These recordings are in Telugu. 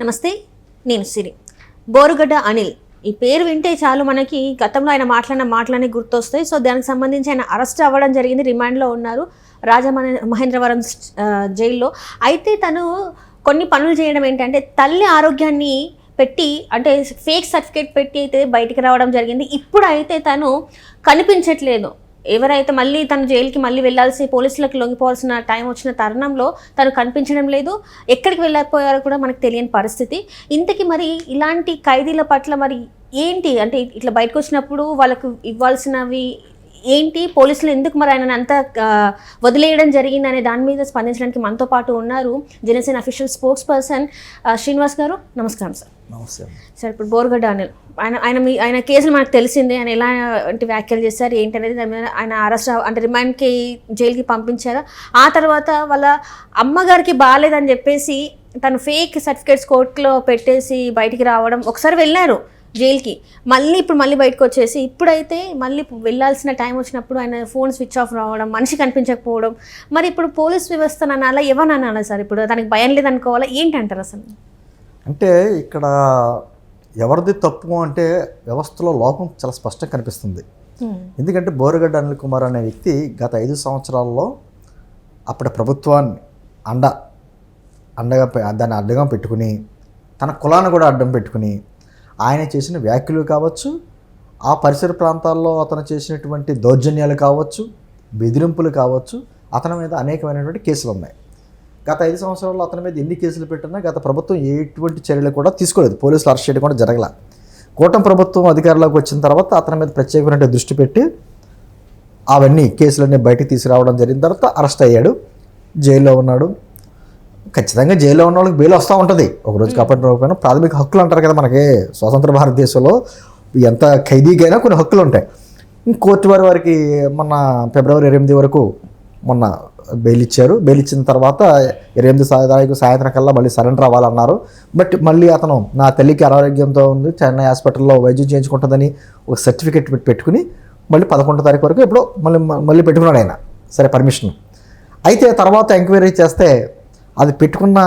నమస్తే, నేను సిరి. బోరుగడ్డ అనిల్ ఈ పేరు వింటే చాలు మనకి గతంలో ఆయన మాట్లాడిన మాటలన్నీ గుర్తొస్తాయి. సో దానికి సంబంధించి ఆయన అరెస్ట్ అవ్వడం జరిగింది. రిమాండ్లో ఉన్నారు మహేంద్రవరం జైల్లో. అయితే తను కొన్ని పనులు చేయడం ఏంటంటే తల్లి ఆరోగ్యాన్ని పెట్టి, అంటే ఫేక్ సర్టిఫికేట్ పెట్టి అయితే బయటికి రావడం జరిగింది. ఇప్పుడు అయితే తను కనిపించట్లేదు. ఎవరైతే మళ్ళీ తను జైలుకి మళ్ళీ వెళ్ళాల్సి, పోలీసులకు లొంగిపోవాల్సిన టైం వచ్చిన తరుణంలో తను కనిపించడం లేదు. ఎక్కడికి వెళ్ళకపోయారో కూడా మనకు తెలియని పరిస్థితి. ఇంతకీ మరి ఇలాంటి ఖైదీల పట్ల మరి ఏంటి, అంటే ఇట్లా బయటకు వచ్చినప్పుడు వాళ్ళకు ఇవ్వాల్సినవి ఏంటి, పోలీసులు ఎందుకు మరి ఆయన అంతా వదిలేయడం జరిగింది అనే దాని మీద స్పందించడానికి మనతో పాటు ఉన్నారు Janasena official spokes person Srinivas గారు. నమస్కారం సార్. నమస్తే సార్. ఇప్పుడు బోరుగడ్డ అనిల్ ఆయన కేసులు మనకు తెలిసిందే. ఆయన ఎలాంటి వ్యాఖ్యలు చేశారు ఏంటి అనేది దాని మీద ఆయన అరెస్ట్, అంటే రిమాండ్కి జైలుకి పంపించారు. ఆ తర్వాత వాళ్ళ అమ్మగారికి బాగాలేదని చెప్పేసి తను ఫేక్ సర్టిఫికేట్స్ కోర్టులో పెట్టేసి బయటికి రావడం, ఒకసారి వెళ్ళారు జైలుకి, మళ్ళీ బయటకు వచ్చేసి ఇప్పుడైతే మళ్ళీ వెళ్ళాల్సిన టైం వచ్చినప్పుడు ఆయన ఫోన్ స్విచ్ ఆఫ్ రావడం, మనిషి కనిపించకపోవడం. మరి ఇప్పుడు పోలీస్ వ్యవస్థ అనాలా, ఎవరిని అనాలా సార్? ఇప్పుడు దానికి భయం లేదనుకోవాలా, ఏంటి అంటారు అసలు? అంటే ఇక్కడ ఎవరిది తప్పు అంటే వ్యవస్థలో లోపం చాలా స్పష్టంగా కనిపిస్తుంది. ఎందుకంటే బోరుగడ్డ అనిల్ కుమార్ అనే వ్యక్తి గత 5 సంవత్సరాల్లో అప్పటి ప్రభుత్వాన్ని దాన్ని అడ్డగా పెట్టుకుని, తన కులాన్ని కూడా అడ్డం పెట్టుకుని ఆయన చేసిన వ్యాఖ్యలు కావచ్చు, ఆ పరిసర ప్రాంతాల్లో అతను చేసినటువంటి దౌర్జన్యాలు కావచ్చు, బెదిరింపులు కావచ్చు, అతని మీద అనేకమైనటువంటి కేసులు ఉన్నాయి. గత 5 సంవత్సరాల్లో అతని మీద ఎన్ని కేసులు పెట్టినా గత ప్రభుత్వం ఎటువంటి చర్యలు కూడా తీసుకోలేదు. పోలీసులు అరెస్ట్ చేయడం కూడా జరగల. కూటమి ప్రభుత్వం అధికారంలోకి వచ్చిన తర్వాత అతని మీద ప్రత్యేకమైన దృష్టి పెట్టి అవన్నీ కేసులన్నీ బయటకు తీసుకురావడం జరిగిన తర్వాత అరెస్ట్ అయ్యాడు, జైల్లో ఉన్నాడు. ఖచ్చితంగా జైల్లో ఉన్న వాళ్ళకి బెయిల్ వస్తూ ఉంటుంది, ఒకరోజు కాపాడిన ప్రాథమిక హక్కులు అంటారు కదా. మనకి స్వతంత్ర భారతదేశంలో ఎంత ఖైదీకైనా కొన్ని హక్కులు ఉంటాయి. కోర్టు వారికి మొన్న ఫిబ్రవరి 28 వరకు మొన్న బెయిల్ ఇచ్చారు. బెయిల్ ఇచ్చిన తర్వాత 28 తారీఖు సాయంత్రం కల్లా మళ్ళీ సరెండర్ అవ్వాలన్నారు. బట్ మళ్ళీ అతను నా తల్లికి అనారోగ్యంతో ఉంది, చెన్నై హాస్పిటల్లో వైద్యం చేయించుకుంటుందని ఒక సర్టిఫికేట్ పెట్టుకుని మళ్ళీ 11 తారీఖు వరకు ఎప్పుడో మళ్ళీ పెట్టుకున్నాడు ఆయన. సరే, పర్మిషన్. అయితే తర్వాత ఎంక్వైరీ చేస్తే అది పెట్టుకున్న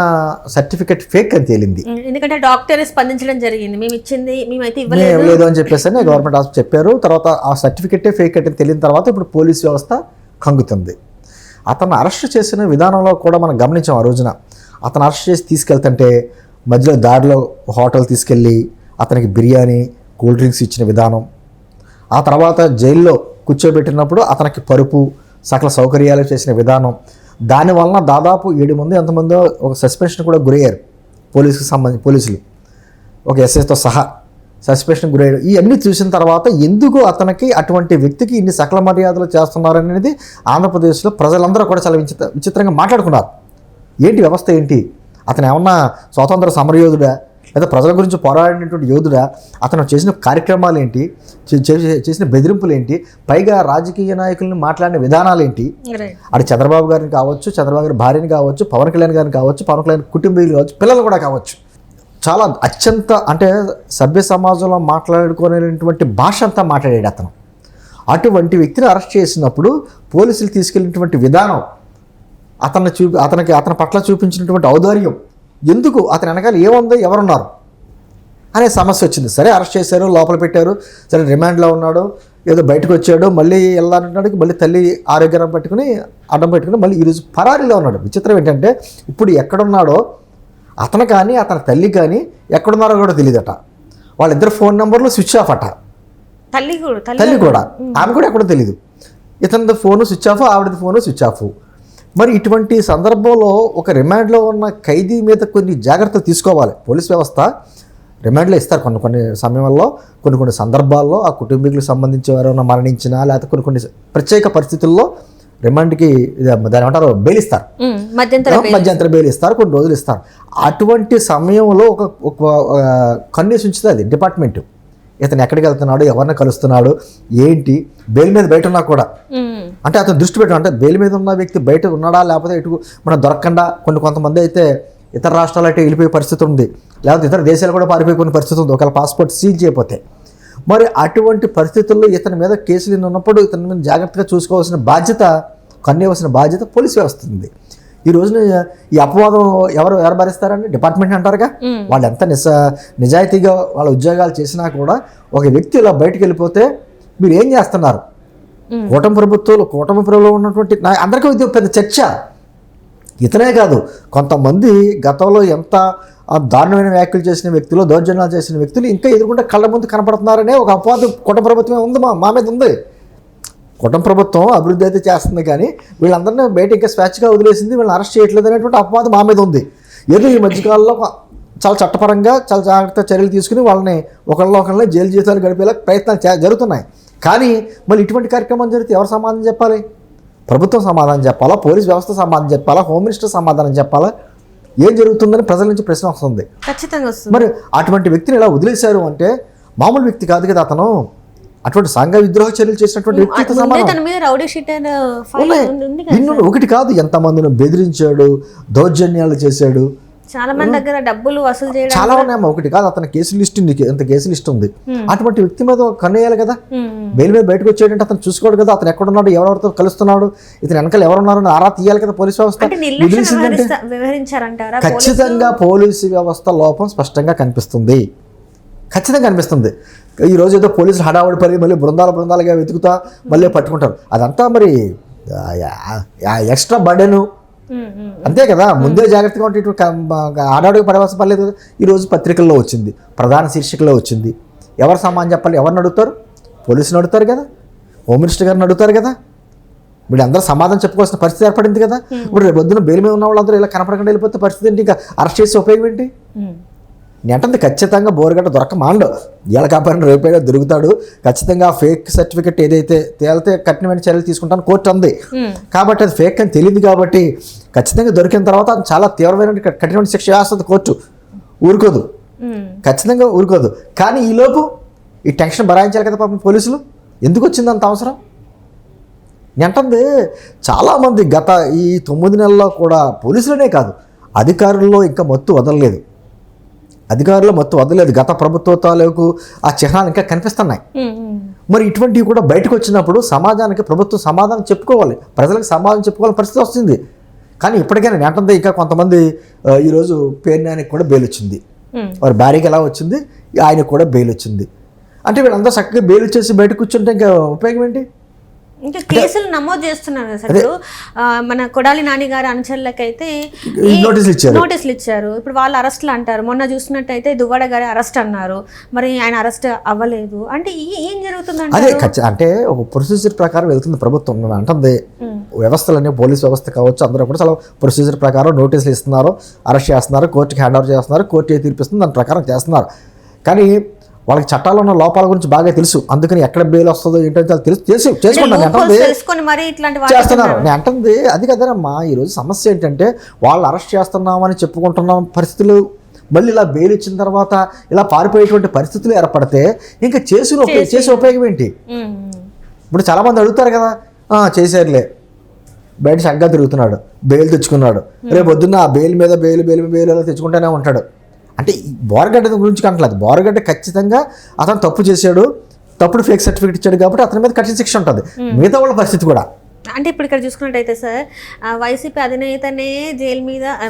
సర్టిఫికేట్ ఫేక్ అని తేలింది. ఎందుకంటే డాక్టర్ స్పందించడం జరిగింది, మేమైతే లేదు అని చెప్పేసి గవర్నమెంట్ హాస్పిటల్ చెప్పారు. తర్వాత ఆ సర్టిఫికేటే ఫేక్ అని తెలియని తర్వాత ఇప్పుడు పోలీస్ వ్యవస్థ కంగుతుంది. అతను అరెస్ట్ చేసిన విధానంలో కూడా మనం గమనించాం. ఆ రోజున అతను అరెస్ట్ చేసి తీసుకెళ్తుంటే మధ్యలో దారిలో హోటల్ తీసుకెళ్ళి అతనికి బిర్యానీ, కూల్ డ్రింక్స్ ఇచ్చిన విధానం, ఆ తర్వాత జైల్లో కూర్చోబెట్టినప్పుడు అతనికి పరుపు, సకల సౌకర్యాలు చేసిన విధానం, దానివలన దాదాపు 7 మంది ఎంతమందో ఒక సస్పెన్షన్ కూడా గురయ్యారు. పోలీసులు ఒక ఎస్ఐతో సహా సస్పెన్షన్ గురయ్యారు. ఇవన్నీ చూసిన తర్వాత ఎందుకు అతనికి అటువంటి వ్యక్తికి ఇన్ని సకల మర్యాదలు చేస్తున్నారనేది ఆంధ్రప్రదేశ్లో ప్రజలందరూ కూడా చాలా విచిత్రంగా మాట్లాడుకున్నారు. ఏంటి వ్యవస్థ ఏంటి? అతను ఏమన్నా స్వాతంత్ర సమరయోధుడా, లేదా ప్రజల గురించి పోరాడినటువంటి యోధుడా? అతను చేసిన కార్యక్రమాలు ఏంటి, చేసిన బెదిరింపులు ఏంటి, పైగా రాజకీయ నాయకులను మాట్లాడిన విధానాలు ఏంటి? అది చంద్రబాబు గారిని కావచ్చు, చంద్రబాబు గారి భార్యని కావచ్చు, పవన్ కళ్యాణ్ గారిని కావచ్చు, పవన్ కళ్యాణ్ కుటుంబీకులు కావచ్చు, పిల్లలు కూడా కావచ్చు, చాలా అత్యంత అంటే సభ్య సమాజంలో మాట్లాడుకోలేనటువంటి భాష అంతా మాట్లాడాడు అతను. అటువంటి వ్యక్తిని అరెస్ట్ చేసినప్పుడు పోలీసులు తీసుకెళ్ళినటువంటి విధానం, అతని పట్ల చూపించినటువంటి ఔదార్యం, ఎందుకు అతని వెనకాల ఏముందో, ఎవరున్నారు అనే సమస్య వచ్చింది. సరే, అరెస్ట్ చేశారు, లోపల పెట్టారు, సరే రిమాండ్లో ఉన్నాడు, ఏదో బయటకు వచ్చాడు, మళ్ళీ వెళ్ళాలంటున్నాడు, మళ్ళీ తల్లి ఆరోగ్యం అడ్డం పెట్టుకుని మళ్ళీ ఈరోజు పరారీలో ఉన్నాడు. విచిత్రం ఏంటంటే ఇప్పుడు ఎక్కడున్నాడో అతను కానీ అతని తల్లి కానీ ఎక్కడున్నారో కూడా తెలియదట. వాళ్ళిద్దరు ఫోన్ నెంబర్లు స్విచ్ ఆఫ్ అట. తల్లి కూడా, ఆమె కూడా ఎక్కడో తెలియదు. ఇతనిది ఫోను స్విచ్ ఆఫ్, ఆవిడది ఫోను స్విచ్ ఆఫ్. మరి ఇటువంటి సందర్భంలో ఒక రిమాండ్లో ఉన్న ఖైదీ మీద కొన్ని జాగ్రత్తలు తీసుకోవాలి పోలీస్ వ్యవస్థ. రిమాండ్లో ఇస్తారు కొన్ని సమయంలో, కొన్ని సందర్భాల్లో ఆ కుటుంబీకులకు సంబంధించి ఎవరైనా మరణించినా, లేకపోతే కొన్ని ప్రత్యేక పరిస్థితుల్లో రిమాండ్కి దాని ఏమంటారు బెయిల్ ఇస్తారు, మధ్యంతర బెయిల్ ఇస్తారు, కొన్ని రోజులు ఇస్తారు. అటువంటి సమయంలో ఒక కన్నేసి ఉంచుతుంది అది డిపార్ట్మెంట్. ఇతను ఎక్కడికి వెళ్తున్నాడు, ఎవరిని కలుస్తున్నాడు, ఏంటి, బెయిల్ మీద బయట ఉన్నా కూడా అంటే అతను దృష్టి పెట్టడం, అంటే బెయిల్ మీద ఉన్న వ్యక్తి బయట ఉన్నాడా, లేకపోతే ఇటు మనం దొరకకుండా కొంతమంది అయితే ఇతర రాష్ట్రాలు అయితే వెళ్ళిపోయే పరిస్థితి ఉంది, లేకపోతే ఇతర దేశాలు కూడా పారిపోయే పరిస్థితి ఉంది ఒకవేళ పాస్పోర్ట్ సీల్ చేయకపోతే. మరి అటువంటి పరిస్థితుల్లో ఇతని మీద కేసులు ఉన్నప్పుడు ఇతని మీద జాగ్రత్తగా చూసుకోవాల్సిన బాధ్యత, కన్నేవలసిన బాధ్యత పోలీస్ వ్యవస్థ ఉంది. ఈ రోజున ఈ అపవాదం ఎవరు భరిస్తారండి? డిపార్ట్మెంట్ అంటారుగా. వాళ్ళు ఎంత నిజాయితీగా వాళ్ళ ఉద్యోగాలు చేసినా కూడా ఒక వ్యక్తి ఇలా బయటకు వెళ్ళిపోతే మీరు ఏం చేస్తున్నారు? కూటమి ప్రభుత్వంలో ఉన్నటువంటి అందరికీ ఇది పెద్ద చర్చ. ఇతనే కాదు, కొంతమంది గతంలో ఎంత దారుణమైన వ్యాఖ్యలు చేసిన వ్యక్తులు, దౌర్జన్యాలు చేసిన వ్యక్తులు ఇంకా ఎదురుకుంటే కళ్ళ ముందు కనపడుతున్నారనే ఒక అపవాదం కూటమి ప్రభుత్వమే ఉంది, మా మీద ఉంది. కూటమి ప్రభుత్వం అభివృద్ధి అయితే చేస్తుంది, కానీ వీళ్ళందరినీ బయట ఇంకా స్వేచ్ఛగా వదిలేసింది, వీళ్ళని అరెస్ట్ చేయట్లేదు అనేటువంటి అపవాదం మా మీద ఉంది. ఏదో ఈ మధ్యకాలంలో చాలా చట్టపరంగా చాలా జాగ్రత్త చర్యలు తీసుకుని వాళ్ళని ఒకళ్ళని జైలు జీవితాలు గడిపేలా ప్రయత్నాలు జరుగుతున్నాయి. కానీ మళ్ళీ ఇటువంటి కార్యక్రమం జరిగితే ఎవరు సమాధానం చెప్పాలి? ప్రభుత్వం సమాధానం చెప్పాలా? పోలీస్ వ్యవస్థ సమాధానం చెప్పాలా? హోమ్ మినిస్టర్ సమాధానం చెప్పాలా? ఏం జరుగుతుందని ప్రజల నుంచి ప్రశ్న వస్తుంది. ఖచ్చితంగా వస్తుంది. మరి అటువంటి వ్యక్తిని ఇలా వదిలేశారు అంటే మామూలు వ్యక్తి కాదు కదా అతను. అటువంటి సంఘ విద్రోహ చర్యలు చేసినటువంటి వ్యక్తితో సమానం. ఒకటి కాదు, ఎంతమందిని బెదిరించాడు, దౌర్జన్యాలు చేశాడు, చాలా మంది దగ్గర డబ్బులు వసూలు చేయడం చాలా ఉన్నాయమ్మా. ఒకటి కాదు, అతని కేసు లిస్ట్ ఉంది, ఎంత కేసు లిస్ట్ ఉంది. అటువంటి వ్యక్తి మీద కన్నేయాలి కదా. బెయిల్ మీద బయటకు వచ్చేటంటే అతను చూసుకోడు కదా, అతను ఎక్కడున్నాడు, ఎవరెవరితో కలుస్తున్నాడు, ఇతను వెనకాల ఎవరున్నారని ఆరా తీయాలి కదా పోలీస్ వ్యవస్థ. ఖచ్చితంగా పోలీసు వ్యవస్థ లోపం స్పష్టంగా కనిపిస్తుంది, ఖచ్చితంగా కనిపిస్తుంది. ఈ రోజు ఏదో పోలీసులు హడావుడి పడి మళ్ళీ బృందాలుగా వెతుకుతా మళ్ళీ పట్టుకుంటారు. అదంతా మరి ఎక్స్ట్రా బర్డెను, అంతే కదా. ముందే జాగ్రత్తగా ఉంటే ఆడాడికి పడవలసిన పర్లేదు. ఈరోజు పత్రికల్లో వచ్చింది, ప్రధాన శీర్షికలో వచ్చింది. ఎవరు సమాధానం చెప్పాలి? ఎవరిని అడుగుతారు? పోలీసులు అడుగుతారు కదా, హోమ్ మినిస్టర్ గారిని అడుగుతారు కదా. వీళ్ళు అందరూ సమాధానం చెప్పుకోవాల్సిన పరిస్థితి ఏర్పడింది కదా. ఇప్పుడు రేపు పొద్దున బెయిల్ మీద ఉన్న వాళ్ళందరూ ఇలా కనపడకుండా వెళ్ళిపోతే పరిస్థితి ఏంటి? ఇంకా అరెస్ట్ చేసే ఉపయోగం ఏంటి? నేంటుంది ఖచ్చితంగా బోరుగడ్డ దొరకమాండు, ఇలా కాపాడిన రేపైనా దొరుకుతాడు. ఖచ్చితంగా ఫేక్ సర్టిఫికెట్ ఏదైతే తేలితే కఠినమైన చర్యలు తీసుకుంటాను కోర్టు ఉంది. కాబట్టి అది ఫేక్ అని తెలియదు కాబట్టి ఖచ్చితంగా దొరికిన తర్వాత చాలా తీవ్రమైన కఠినమైన శిక్ష వేస్తుంది కోర్టు. ఊరుకోదు, ఖచ్చితంగా ఊరుకోదు. కానీ ఈలోపు ఈ టెన్షన్ భరాయించాలి కదా పాపం పోలీసులు. ఎందుకు వచ్చింది అంత అవసరం? నేంటుంది చాలామంది గత ఈ 9 నెలల్లో కూడా పోలీసులనే కాదు అధికారుల్లో ఇంకా మత్తు వదలలేదు. గత ప్రభుత్వ తాలూకు ఆ చిహ్నాలు ఇంకా కనిపిస్తున్నాయి. మరి ఇటువంటివి కూడా బయటకు వచ్చినప్పుడు సమాజానికి ప్రభుత్వం సమాధానం చెప్పుకోవాలి, ప్రజలకు సమాధానం చెప్పుకోవాలని పరిస్థితి వస్తుంది. కానీ ఇప్పటికైనా నేంటుంది ఇంకా కొంతమంది ఈరోజు పేర్నానికి కూడా బెయిల్ వచ్చింది, వారి భార్యకి ఎలా వచ్చింది, ఆయనకు కూడా బెయిల్ వచ్చింది. అంటే వీళ్ళందరూ చక్కగా బెయిల్ వచ్చేసి బయట కూర్చుంటే ఇంకా ఉపయోగం ఏంటి? ఇంకా కేసులు నమోదు చేస్తున్నారు అసలు. మన కొడాలి నాని గారి అనుచరులకైతే నోటీసులు ఇచ్చారు. ఇప్పుడు వాళ్ళు అరెస్ట్లు అంటారు. మొన్న చూసినట్టయితే దువ్వాడ గారి అరెస్ట్ అన్నారు, మరి ఆయన అరెస్ట్ అవ్వలేదు. అంటే ఏం జరుగుతుందంటే అదే అంటే ఒక ప్రొసీజర్ ప్రకారం వెళ్తుంది ప్రభుత్వం అంటుంది. వ్యవస్థలన్నీ పోలీస్ వ్యవస్థ కావచ్చు, అందరూ కూడా చాలా ప్రొసీజర్ ప్రకారం నోటీసులు ఇస్తున్నారు, అరెస్ట్ చేస్తున్నారు, కోర్టుకి హ్యాండ్ ఓవర్ చేస్తున్నారు, కోర్టు ఏ తీర్పిస్తుంది దాని ప్రకారం చేస్తున్నారు. కానీ వాళ్ళకి చట్టాల్లో ఉన్న లోపాల గురించి బాగా తెలుసు, అందుకని ఎక్కడ బెయిల్ వస్తుందో ఏంటో తెలుసు చేసుకుంటాను చేస్తున్నారు. నేను అంటుంది అది కదనమ్మా. ఈరోజు సమస్య ఏంటంటే వాళ్ళు అరెస్ట్ చేస్తున్నామని చెప్పుకుంటున్నాం పరిస్థితులు, మళ్ళీ ఇలా బెయిల్ ఇచ్చిన తర్వాత ఇలా పారిపోయేటువంటి పరిస్థితులు ఏర్పడితే ఇంకా చేసే ఉపయోగం ఏంటి? ఇప్పుడు చాలామంది అడుగుతారు కదా, చేశారులే బయట చక్కగా తిరుగుతున్నాడు, బెయిల్ తెచ్చుకున్నాడు, రేపు పొద్దున్న ఆ బెయిల్ మీద బెయిల్ అలా తెచ్చుకుంటూనే ఉంటాడు. అంటే బోరగడ్డ గురించి కంటలేదు. బోరగడ్డ ఖచ్చితంగా అతను తప్పు చేశాడు, తప్పుడు ఫేక్ సర్టిఫికేట్ ఇచ్చాడు కాబట్టి అతని మీద కఠిన శిక్ష ఉంటుంది. మిగతా వాళ్ళ పరిస్థితి కూడా అంటే ఇప్పుడు ఇక్కడ చూసుకున్నట్టయితే సార్, వైసీపీ అధినేతనే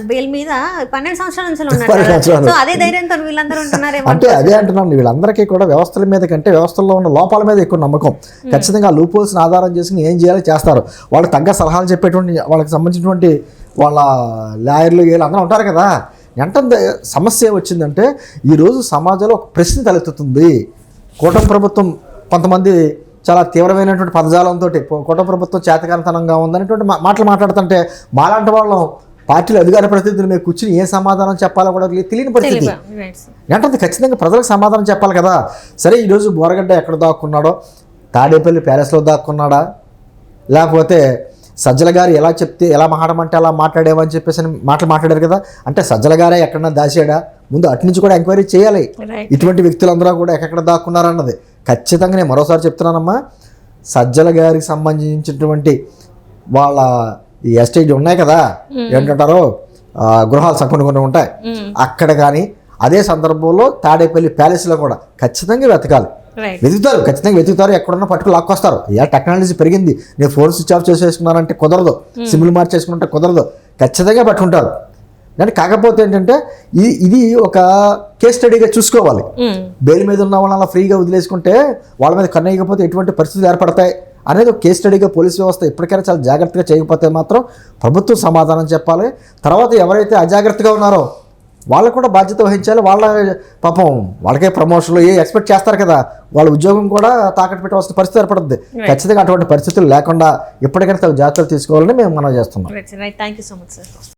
బెయిల్ మీద 12 సంవత్సరాల నుంచి ఉన్నారు. అదే ధైర్యంతో వీళ్ళందరూ ఉంటున్నారు. అంటే అదే అంటున్నాను, వీళ్ళందరికీ కూడా వ్యవస్థల మీద కంటే వ్యవస్థల్లో ఉన్న లోపాల మీద ఎక్కువ నమ్మకం. ఖచ్చితంగా లూపోల్స్ని ఆధారం చేసుకుని ఏం చేయాలో చేస్తారు. వాళ్ళకి తగ్గ సలహాలు చెప్పేటువంటి వాళ్ళకి సంబంధించినటువంటి వాళ్ళ లాయర్లు వీళ్ళందరూ ఉంటారు కదా. ఎంత సమస్య వచ్చిందంటే ఈరోజు సమాజంలో ఒక ప్రశ్న తలెత్తుతుంది. కూటమి ప్రభుత్వం కొంతమంది చాలా తీవ్రమైనటువంటి పదజాలంతో కూటమి ప్రభుత్వం చేతకానితనంగా ఉందనేటువంటి మాటలు మాట్లాడుతుంటే మాలాంటి వాళ్ళం పార్టీలు అధికార ప్రతినిధులు మీద కూర్చుని ఏ సమాధానం చెప్పాలో కూడా తెలియని పరిస్థితి. అంటే ఖచ్చితంగా ప్రజలకు సమాధానం చెప్పాలి కదా. సరే, ఈరోజు బోరగడ్డ ఎక్కడ దాక్కున్నాడో, తాడేపల్లి ప్యాలెస్లో దాక్కున్నాడా, లేకపోతే సజ్జల గారు ఎలా చెప్తే ఎలా మాట్లాడమంటే అలా మాట్లాడేమని చెప్పేసి మాటలు మాట్లాడారు కదా. అంటే సజ్జల గారే ఎక్కడన్నా దాచాడా? ముందు అటు నుంచి కూడా ఎంక్వైరీ చేయాలి. ఇటువంటి వ్యక్తులందరూ కూడా ఎక్కడ దాక్కున్నారన్నది ఖచ్చితంగా నేను మరోసారి చెప్తున్నానమ్మా. సజ్జల గారికి సంబంధించినటువంటి వాళ్ళ ఈ ఎస్టేట్ ఉన్నాయి కదా, ఏంటంటారో గృహాలు కొన్ని ఉంటాయి అక్కడ. కానీ అదే సందర్భంలో తాడేపల్లి ప్యాలెస్లో కూడా ఖచ్చితంగా వెతకాలి. ఖచ్చితంగా వెతుకుతారు, ఎక్కడున్నా పట్టుకు లాక్కొస్తారు. ఇలా టెక్నాలజీ పెరిగింది, నేను ఫోన్ స్విచ్ ఆఫ్ చేసేసుకున్నానంటే కుదరదు, సిమ్లు మార్చేసుకుంటే కుదరదు. ఖచ్చితంగా పట్టుకుంటారు. కానీ కాకపోతే ఏంటంటే ఇది ఒక కేస్ స్టడీగా చూసుకోవాలి. బెయిల్ మీద ఉన్న వాళ్ళని అలా ఫ్రీగా వదిలేసుకుంటే వాళ్ళ మీద కన్నేయకపోతే ఎటువంటి పరిస్థితులు ఏర్పడతాయి అనేది ఒక కేస్ స్టడీగా పోలీస్ వ్యవస్థ ఎప్పటికైనా చాలా జాగ్రత్తగా చేయకపోతే మాత్రం ప్రభుత్వం సమాధానం చెప్పాలి. తర్వాత ఎవరైతే అజాగ్రత్తగా ఉన్నారో వాళ్ళకు కూడా బాధ్యత వహించాలి. వాళ్ళ పాపం వాళ్ళకే ప్రమోషన్లు ఎక్స్పెక్ట్ చేస్తారు కదా, వాళ్ళ ఉద్యోగం కూడా తాకట్టు పెట్టవలసిన పరిస్థితి ఏర్పడుతుంది. ఖచ్చితంగా అటువంటి పరిస్థితులు లేకుండా ఎప్పటికైనా జాగ్రత్తలు తీసుకోవాలని మేము మనం చేస్తున్నాం. Thank you so much sir.